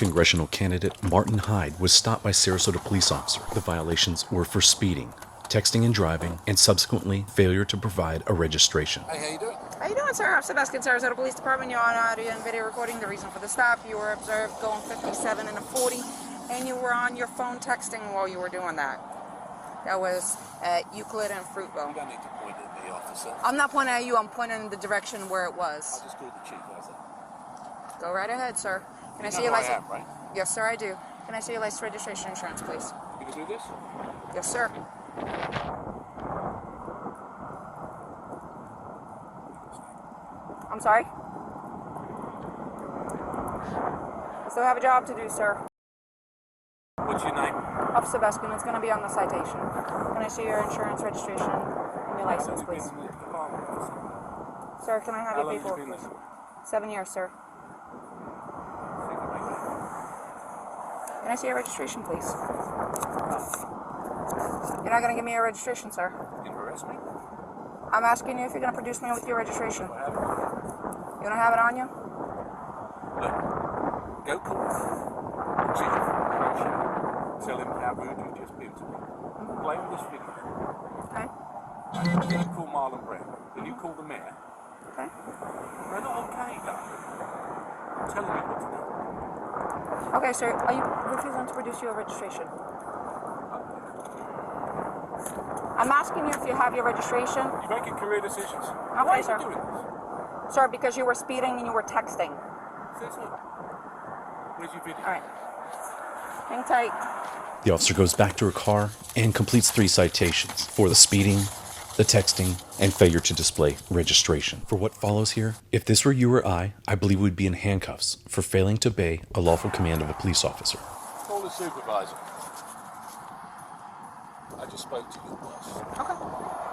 Congressional candidate Martin Hyde was stopped by Sarasota police officer. The violations were for speeding, texting and driving, and subsequently failure to provide a registration. Hey, how you doing? How you doing, sir? I'm Sebastian, Sarasota Police Department. You're on audio and video recording. The reason for the stop, you were observed going 57 and a 40, and you were on your phone texting while you were doing that. That was at Euclid and Fruitville. You don't need to point at the officer. I'm not pointing at you. I'm pointing in the direction where it was. I just called the chief. How's that? Go right ahead, sir. Can I see know your who I license? am, right? Yes, sir, I do. Can I see your license, registration, insurance, please? You can do this? Yes, sir. I'm sorry? I still have a job to do, sir. What's your name? Officer Baskin, it's going to be on the citation. Can I see your insurance, registration, and your license, please? Sir, can I have How your long have you paperwork, been please? there? 7 years, sir. Can I see your registration, please? You're not going to give me your registration, sir. You arrest me? I'm asking you if you're going to produce me with your registration. I have it. You don't have it on you? Look, go call the chief. Tell him how rude you just been to me. Play with this video. Okay. Then you call Marlon Brown. Then you call the mayor. Okay. They're not okay, though. I'm telling you what to do. Okay, sir. Are you refusing to produce your registration? I'm asking you if you have your registration. You're making career decisions. Okay, Why are sir. you doing this? Sir, because you were speeding and you were texting. Says who? Where's your video? All right. Hang tight. The officer goes back to her car and completes 3 citations for the speeding, the texting, and failure to display registration. For what follows here, if this were you or I believe we'd be in handcuffs for failing to obey a lawful command of a police officer. Call the supervisor. I just spoke to your boss. Okay.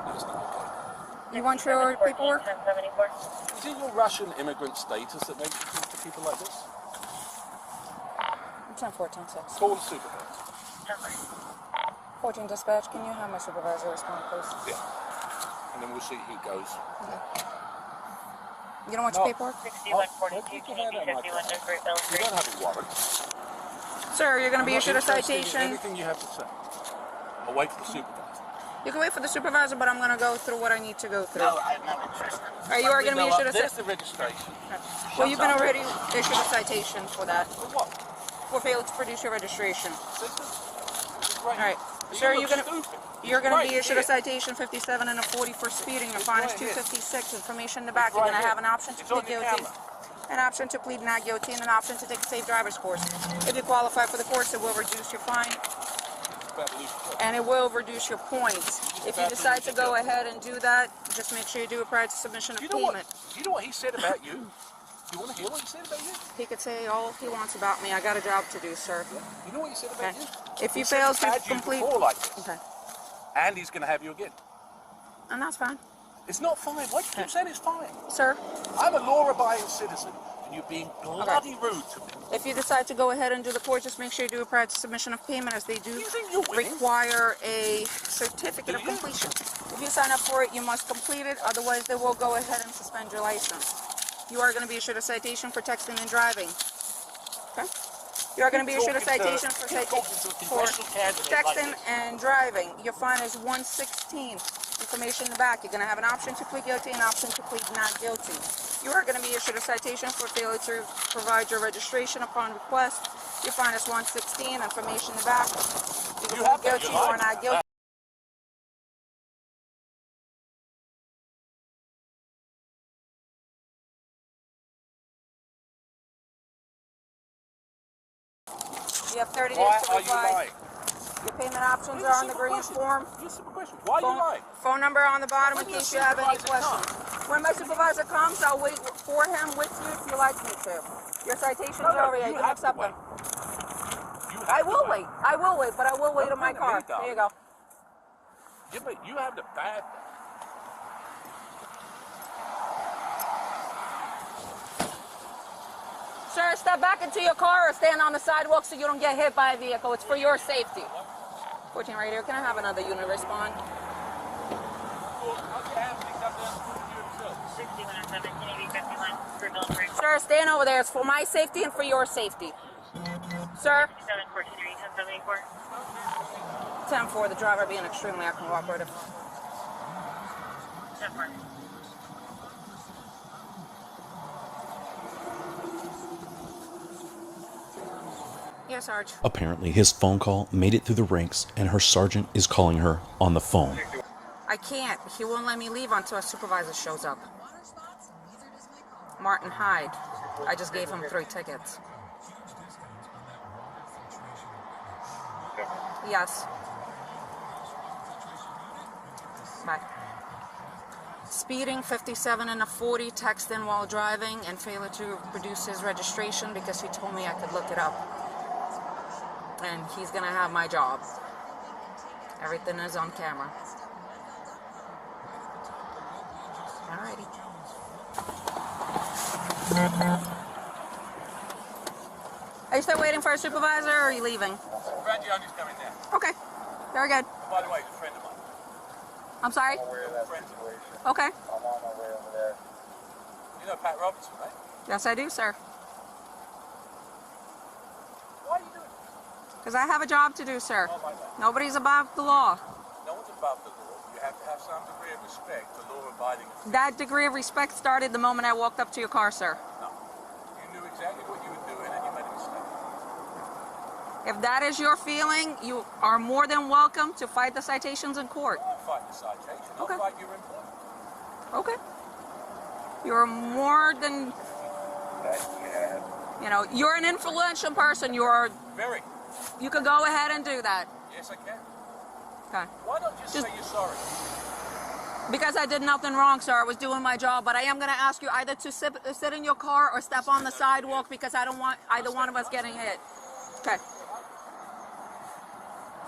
That's not okay. You want your paperwork? Is it your Russian immigrant status that makes you talk to people like this? 10-14-6. Call the supervisor. 14 dispatch, can you have my supervisor respond, please? Yeah. And then we'll see who goes. You don't want your No. paperwork? 6142, can you be 51 Desperate Bell You Street? don't have a warrant. Sir, you're going to be I'm not issued a interested in citation. anything you have to say. I'll wait for the supervisor. You can wait for the supervisor, but I'm going to go through what I need to go through. No, I'm not interested. All right, you are going to be issued a There's citation. the registration. Well, you've been already issued a citation for that, For what? for failing to produce your registration. All All right. Sir, you're going to Right be issued a here. citation 57 and a 40 for speeding. Your fine is right here. $256. Information in the back. It's You're right going to have here. an option to It's on plead your guilty, camera. an option to plead not guilty, and an option to take a safe driver's course. If you qualify for the course, it will reduce your fine, and it will reduce your points. If you decide to go ahead and do that, just make sure you do it prior to submission of You know what? payment. You know what he said about you? You want to hear what he said about you? He could say all he wants about me. I got a job to do, sir. You know what he said Okay. about you? If He you said fail he's to had you complete, before like this, okay, and he's going to have you again. and that's fine, It's not fine. Why do you keep saying it's fine? sir. I'm a law-abiding citizen, and you're being bloody rude to me. If you decide to go ahead and do the course, just make sure you do it prior to submission of payment, as they do You think you're winning? require a certificate of Do you? completion. If you sign up for it, you must complete it. Otherwise, they will go ahead and suspend your license. You are going to be issued a citation for texting and driving. Okay? You are going to be issued a citation for texting and driving. Your fine is $116. Information in the back. You're going to have an option to plead guilty and an option to plead not guilty. You are going to be issued a citation for failure to provide your registration upon request. Your fine is $116. Information in the back. You can plead guilty or not guilty. You have 30 days Why to are you reply. lying? Your payment options are on the green form. Here's a simple question. Why are you lying? Phone number on the bottom in When your case you have any supervisor questions. When my supervisor comes, I'll wait for him with you if you like me to. Your citation's over. You can accept them. I will wait. I will wait, but I will wait in my car. There you go. Yeah, but you have the bad. Sir, step back into your car or stand on the sidewalk so you don't get hit by a vehicle. It's for your safety. 14 right here. Can I have another unit respond? 6107, can you be 51 Desperate Bell Street? Sir, stand over there. It's for my safety and for your safety. Sir? 743, 1074. 10-4, the driver being extremely uncooperative. 10-4. Yes, Sarge. Apparently, his phone call made it through the ranks, and her sergeant is calling her on the phone. I can't. He won't let me leave until a supervisor shows up. Martin Hyde. I just gave him 3 tickets. Yes. Bye. Speeding 57 and a 40, texting while driving, and failure to produce his registration because he told me I could look it up. And he's gonna have my job. Everything is on camera. Alrighty. Are you still waiting for a supervisor, or are you leaving? Frangione's coming now. Okay. Very good. By the way, he's a friend of mine. I'm sorry? Friends of mine. Okay. I'm on my way over there. You know Pat Robertson, right? Yes, I do, sir. Why are you doing it? Because I have a job to do, sir. Oh, my God. Nobody's above the law. No one's above the law. You have to have some degree of respect for law-abiding. That degree of respect started the moment I walked up to your car, sir. No. You knew exactly what you were doing and you made a mistake. If that is your feeling, you are more than welcome to fight the citations in court. I'll fight the citation. I'll Okay. fight your employment. Okay. You're more than, you're an influential person. Very. You could go ahead and do that. Yes, I can. Okay. Why not just say you're sorry? Because I did nothing wrong, sir. I was doing my job, but I am going to ask you either to sit in your car or step on the sidewalk because I don't want either one of us getting hit. Okay.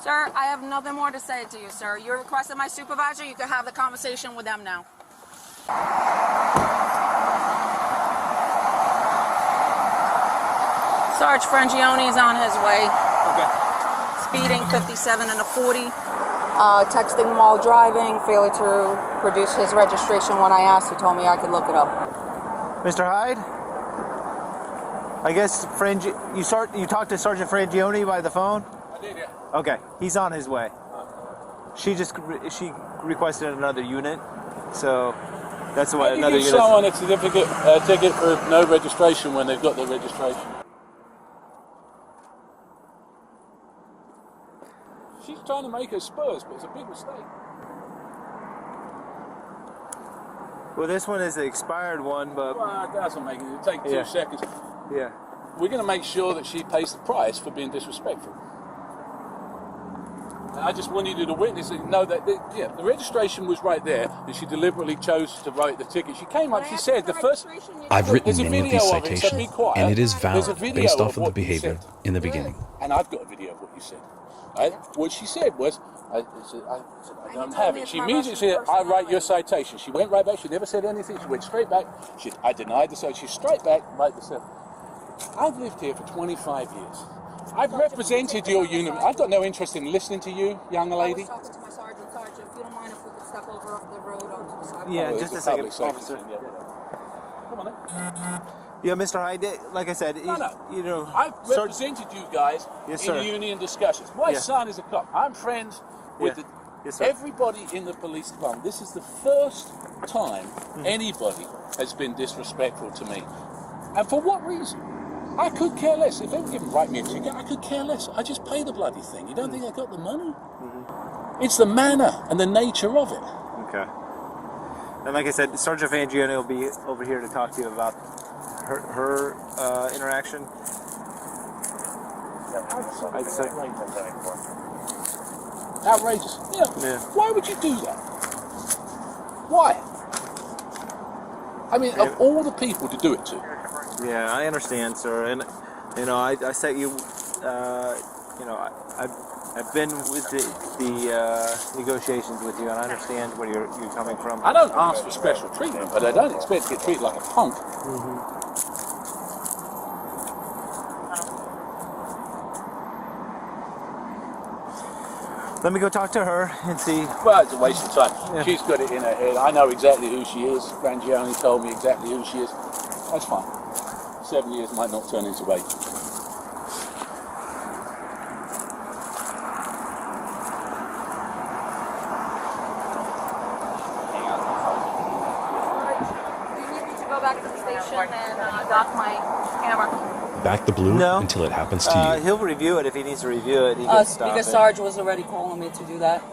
Sir, I have nothing more to say to you, sir. You requested my supervisor. You can have the conversation with them now. Sarge Frangione is on his way. Okay. Speeding 57 and a 40. Texting while driving. Failure to produce his registration when I asked. He told me I could look it up. Mr. Hyde? I guess you talked to Sergeant Frangione by the phone? I did, yeah. Okay, he's on his way. She requested another unit, so that's why How do you another give unit. someone a certificate, ticket for no registration when they've got their registration? She's trying to make her Spurs, but it's a big mistake. Well, this one is the expired one, but Well, it doesn't make it. It'll take 2 Yeah. seconds. yeah. We're going to make sure that she pays the price for being disrespectful. And I just wanted you to witness and know that the registration was right there, and she deliberately chose to write the ticket. She came up, she said the first... I've written There's a many of video these of it, so be citations, quiet. and it is There's a valid video based of off of the what you behavior said. in the beginning. And I've got a video of what you said. Right? What she said was, I don't have it. She immediately said, I write your citation. She went right back. She never said anything. She went straight back. I denied the citation. She's straight back, right the cell. I've lived here for 25 years. I've represented your unit. I've got no interest in listening to you, young lady. I was talking to my sergeant. Sergeant, if you don't mind if we could step over off the road onto the sidewalk. Yeah, Oh, just it's a second, public safety officer. thing, yeah. Come on then. Yeah, Mr. Hyde, like I said, No. I've represented you guys Yes, in sir. union discussions. My Yeah. son is a cop. I'm friends with Yeah. Yes, sir. everybody in the police department. This is the first time anybody has been disrespectful to me. And for what reason? I could care less. If they were giving write me a ticket, I could care less. I just pay the bloody thing. You don't think I got the money? It's the manner and the nature of it. Okay. And like I said, Sergeant Frangione will be over here to talk to you about her interaction. I'd say. Outrageous. Yeah. Why would you do that? Why? I mean, of all the people to do it to. Yeah, I understand, sir, and I set you. I've been with the negotiations with you, and I understand where you're coming from. I don't ask for special treatment, but I don't expect to get treated like a punk. Let me go talk to her and see. Well, it's a waste of time. Yeah. She's got it in her head. I know exactly who she is. Frangione told me exactly who she is. That's fine. 7 years might not turn into 8. citation and dock my camera. Back the blue No. until it happens to you. He'll review it if he needs to review it. He can stop because it. Sarge was already calling me to do that.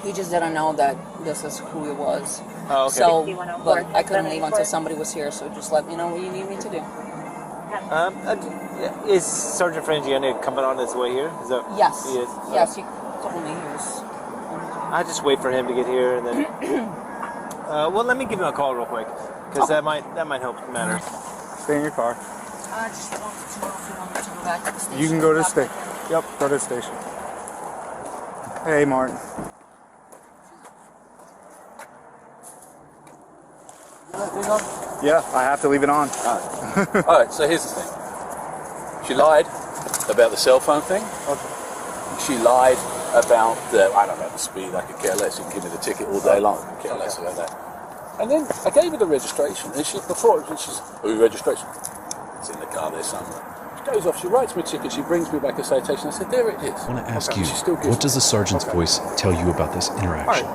He just didn't know that this is who it was. Oh, okay. So, but I couldn't leave until somebody was here. So just let me know what you need me to do. Is Sergeant Frangiani coming on his way here? Is that? Yes. He is. Yes, he told me he was. I just wait for him to get here and then. Well, let me give him a call real quick because that might help matters. Stay in your car. I just wanted to know if you want me to go back to the station. You can go to the Back station. again. Yep, go to the station. Hey, Martin. Yeah, I have to leave it on. All right, so here's the thing. She lied about the cell phone thing. Okay. She lied about I don't know, the speed. I could care less. You can give me the ticket all day long. I could care less about that. And then I gave her the registration, and she's registration. It's in the car there somewhere. She goes off, she writes me a ticket, she brings me back a citation. I said, there it is. I want to ask Okay. you, She still gives what me- does the sergeant's voice tell you about this interaction?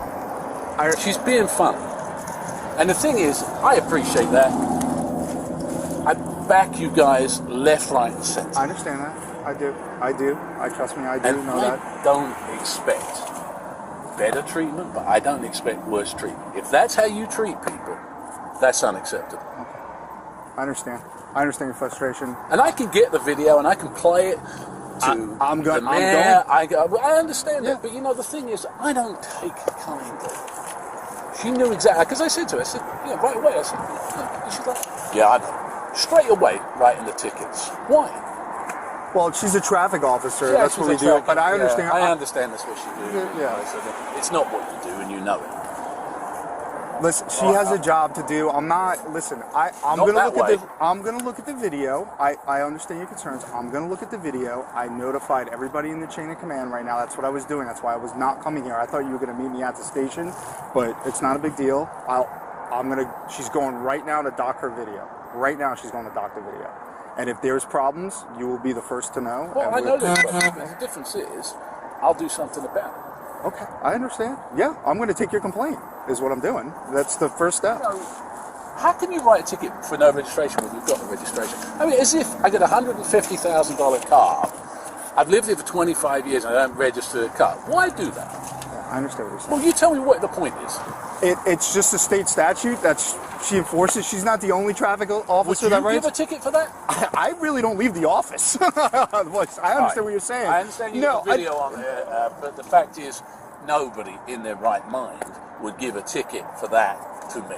She's being funny. And the thing is, I appreciate that. I back you guys left, right, and centre. I understand that. I do. Trust me, I do And know I that. don't expect better treatment, but I don't expect worse treatment. If that's how you treat people, that's unacceptable. I understand. I understand your frustration. And I can get the video and I can play it to I'm the going. mayor. I understand that, but you know, the thing is, I don't take kind of. She knew exactly, because I said to her, I said, yeah, right away, I said, yeah. And she's like, yeah, I know. Straight away, writing the tickets. Why? Well, she's a traffic officer. Yeah, That's she's what we a do. traffic- But I yeah, understand. I understand that's what she do. Yeah. So it's not what you do, and you know it. Listen, she has a job to do. I'm not. Listen, I'm Not gonna that look at way. the. I'm gonna look at the video. I understand your concerns. I'm gonna look at the video. I notified everybody in the chain of command right now. That's what I was doing. That's why I was not coming here. I thought you were gonna meet me at the station, but it's not a big deal. She's going right now to dock her video. Right now, she's going to dock the video. And if there's problems, you will be the first to know. Well, and I know we'll- this, but the difference is, I'll do something about it. Okay, I understand. Yeah, I'm going to take your complaint. Is what I'm doing. That's the first step. You know, how can you write a ticket for no registration when you've got the registration? I mean, as if I get a $150,000 car, I've lived here for 25 years and I don't register the car. Why do that? I understand what you're saying. Well, you tell me what the point is. It's just a state statute that she enforces. She's not the only traffic Would officer you that give writes. a ticket for that? I really don't leave the office. I understand what you're saying. I understand you got a video on there, but the fact is, nobody in their right mind would give a ticket for that to me.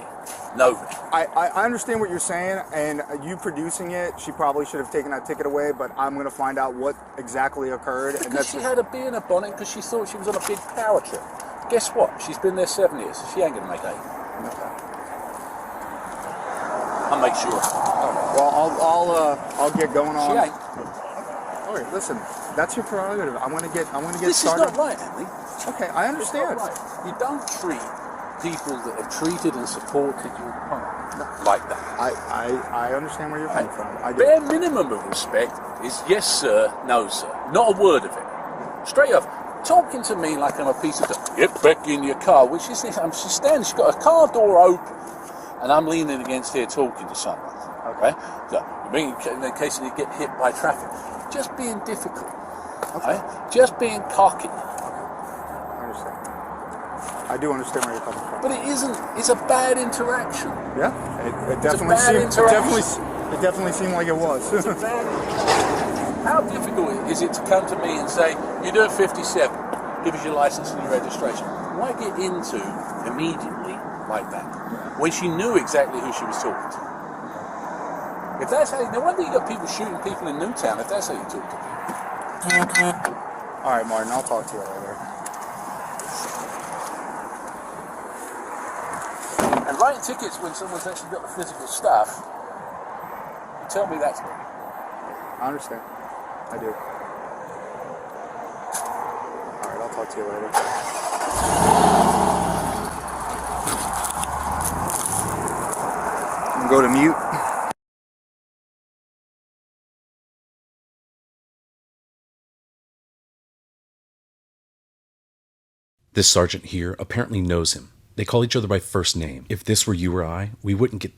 Nobody. I understand what you're saying, and you producing it, she probably should have taken that ticket away, but I'm going to find out what exactly occurred. And Because she had a bee in her bonnet because she thought she was on a big power trip. Guess what? She's been there 7 years. She ain't going to make 8. I'll make sure. Well, I'll get going on. She ain't. All right, listen, that's your prerogative. I want to get This started. is not right, Andy. Okay, I It's not understand. right. You don't treat people that have treated and supported your like that. I understand where you're coming from. I do. Bare minimum of respect is yes sir, no sir. Not a word of it. Straight up. Talking to me like I'm a piece of dust. Get back in your car. Which is this? She's standing, she's got a car door open and I'm leaning against here talking to someone. Okay? So, in case you get hit by traffic. Just being difficult. Okay? Just being cocky. I understand. I do understand where you're coming from. But it isn't. It's a bad interaction. Yeah, it definitely bad seemed. interaction. It definitely seemed like it was. How difficult is it to come to me and say, you're doing 57, give us your license and your registration? Why get into immediately like that when she knew exactly who she was talking to? If that's how, no wonder you got people shooting people in Newtown if that's how you talk to people. All right, Martin, I'll talk to you later. And writing tickets when someone's actually got the physical stuff, you tell me that's good. I understand. I do. All right, I'll talk to you later. I'm gonna go to mute. This sergeant here apparently knows him. They call each other by first name. If this were you or I, we wouldn't get this